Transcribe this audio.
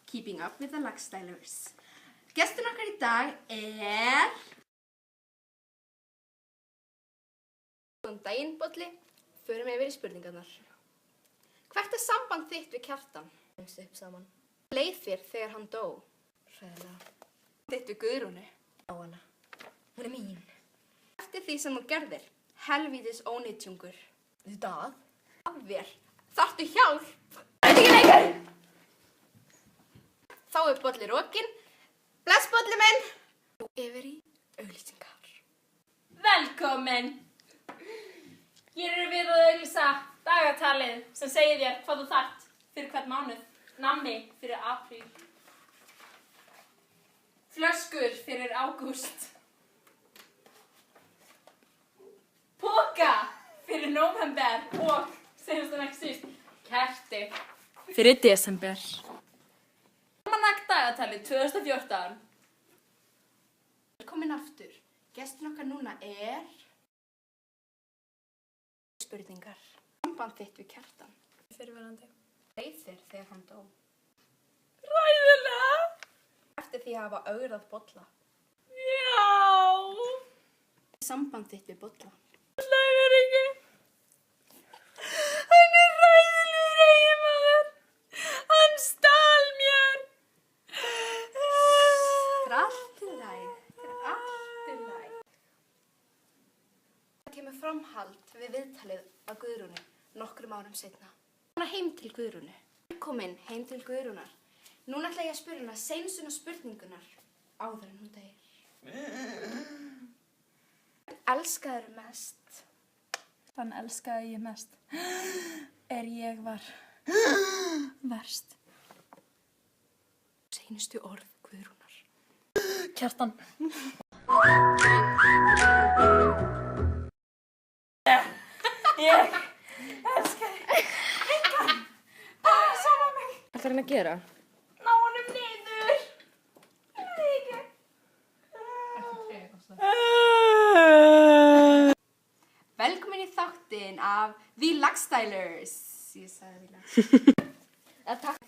Keeping Up with the Lagstælers. Gestur okkar í dag Góðan daginn, Bolli. Förum yfir í spurningarnar. Hvert samband þitt við Kjartan? Upp saman. Leið þér þegar hann dó? Hræðilega. Þitt við Guðrúnu? Á hana. Hún mín. Eftir því sem þú gerðir, helvítis ónýtjungur. Í dag? Af þér. Þarftu hjálp? Ekki lengur! Þá Bolli rokinn. Bless, Bolli minn! Og yfir í auglýsingar. Velkomin! Hér erum við að auglýsa dagatalið sem segir þér hvað þú þarft fyrir hvern mánuð. Nammi fyrir apríl. Flöskur fyrir ágúst. Póka fyrir nóvember og, segjast það ekki síst, kerti fyrir desember. Almanak dagatalið 2014. Velkomin aftur. Gestur okkar núna spurningar. Samband þitt við Kjartan. Fyrirverandi. Leið þér þegar hann dó? Ræðilega! Eftir því að hafa augrað Bolla. Já! Samband þitt við Bolla. Lagar ekki. Hann ræðilegur eiginmaður. Hann stal mér. Það allt í lagi. Allt í lagi. Það kemur framhald við viðtalið af Guðrúnu nokkrum árum seinna. Núna heim til Guðrúnu. Velkomin heim til Guðrúnar. Núna ætla ég að spyrja hana seinsunna spurningunar áður en hún deyr. Elskaðirðu mest? Þann elskaði ég mest. Ég var verst. Seinustu orð Guðrúnar. Kjartan. Ég elskaði engan. Bara sama mig. Hvað er hann að gera? Ná honum niður. Ekki. Velkomin í þáttinn af The Lagstælers. Ég sagði The Lagstælers. Takk.